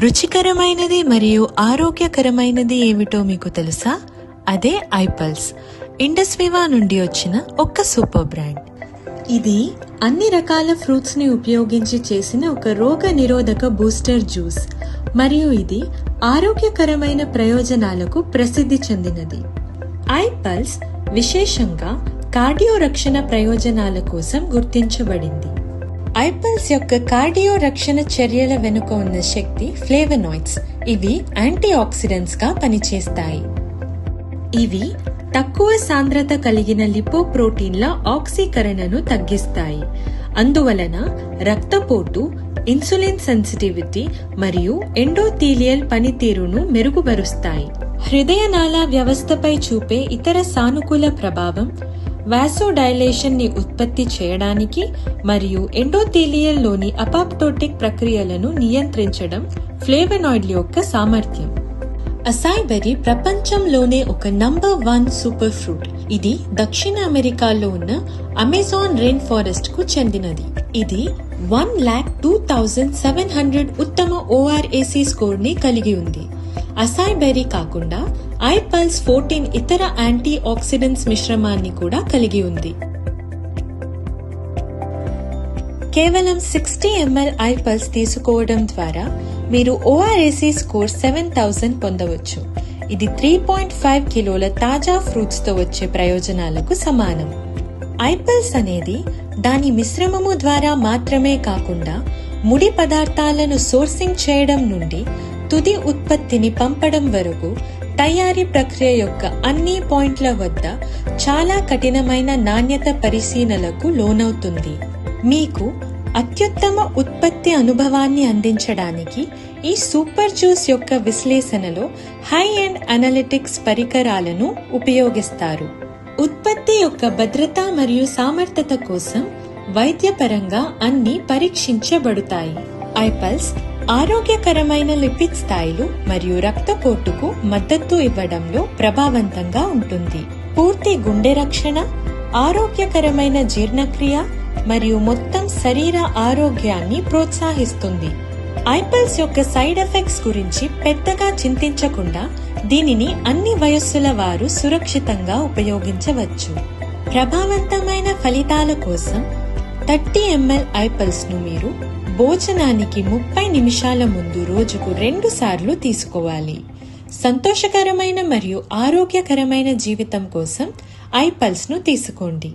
రుచికరమైనది మరియు ఆరోగ్యకరమైనది ఏమిటో మీకు తెలుసా? అదే ఐపల్స్. ఇండస్వివా నుండి వచ్చిన ఒక సూపర్ బ్రాండ్. ఇది అన్ని రకాల ఫ్రూట్స్ ని ఉపయోగించి చేసిన ఒక రోగ నిరోధక బూస్టర్ జ్యూస్ మరియు ఇది ఆరోగ్యకరమైన ప్రయోజనాలకు ప్రసిద్ధి చెందినది. ఐపల్స్ విశేషంగా కార్డియో రక్షణ ప్రయోజనాల కోసం గుర్తించబడింది. ఐపల్స్ యొక్క కార్డియో రక్షణ చర్యల వెనుక ఉన్న శక్తి ఫ్లేవనాయిడ్స్. ఇవి యాంటీ ఆక్సిడెంట్స్ గా పనిచేస్తాయి. ఇవి తక్కువ సాంద్రత కలిగిన లిపోప్రోటీన్ల ఆక్సీకరణను తగ్గిస్తాయి. అందువలన రక్తపోటు, ఇన్సులిన్ సెన్సిటివిటీ మరియు ఎండోథీలియల్ పనితీరును మెరుగుపరుస్తాయి. హృదయనాళ వ్యవస్థపై చూపే ఇతర సానుకూల ప్రభావం వాసోడైలేషన్ ని ఉత్పత్తి చేయడానికి మరియు ఎండోథీలియల్ లోని అపాప్టోటిక్ ప్రక్రియలను నియంత్రించడం ఫ్లేవనాయిడ్ల యొక్క సామర్థ్యం. అసాయ్ బెర్రీ ప్రపంచంలోనే ఒక నంబర్ 1 సూపర్ ఫ్రూట్. ఇది దక్షిణ అమెరికాలో ఉన్న అమెజాన్ రెయిన్ ఫారెస్ట్ కు చెందినది. ఇది 1,02,700 ఉత్తమ ORAC స్కోర్ ని కలిగి ఉంది. అసాయ్ బెర్రీ కాకుండా ఐపల్స్ 14 ఇతర యాంటీ ఆక్సిడెంట్స్ మిశ్రమాన్ని కూడా కలిగి ఉంది. కేవలం 60 ml ఐపల్స్ తీసుకోవడం ద్వారా మీరు ORAC స్కోర్ 7,000 పొందవచ్చు. ఇది 3.5 కిలోల తాజా ఫ్రూట్స్ తో వచ్చే ప్రయోజనాలకు సమానం. ఐపల్స్ అనేది దాని మిశ్రమము ద్వారా మాత్రమే కాకుండా ముడి పదార్థాలను సోర్సింగ్ చేయడం నుండి తుది ఉత్పత్తిని పంపడం వరకు తయారీ ప్రక్రియ యొక్క అన్ని పాయింట్ల వద్ద చాలా కఠినమైన నాణ్యత పరిశీలనలకు లోనవుతుంది. మీకు అత్యుత్తమ ఉత్పత్తి అనుభవాన్ని అందించడానికి ఈ సూపర్ జ్యూస్ యొక్క విశ్లేషణలో హై ఎండ్ అనలిటిక్స్ పరికరాలను ఉపయోగిస్తారు. ఉత్పత్తి యొక్క భద్రత మరియు సామర్థ్యత కోసం వైద్యపరంగా అన్ని పరీక్షించబడతాయి. ఐపల్స్ ఆరోగ్యకరమైన లిపిడ్ స్థాయిలు మరియు రక్తపోటుకు మద్దతు ఇవ్వడంలో ప్రభావవంతంగా ఉంటుంది. పూర్తి గుండె రక్షణ, ఆరోగ్యకరమైన జీర్ణక్రియ మరియు మొత్తం శరీర ఆరోగ్యాన్ని ప్రోత్సహిస్తుంది. ఐపల్స్ యొక్క సైడ్ ఎఫెక్ట్స్ గురించి పెద్దగా చింతించకుండా దీనిని అన్ని వయస్సుల వారు సురక్షితంగా ఉపయోగించవచ్చు. ప్రభావవంతమైన ఫలితాల కోసం 30 ml ఐపల్స్ ను మీరు భోజనానికి 30 నిమిషాల ముందు రోజుకు 2 సార్లు తీసుకోవాలి. సంతోషకరమైన మరియు ఆరోగ్యకరమైన జీవితం కోసం ఐపల్స్ ను తీసుకోండి.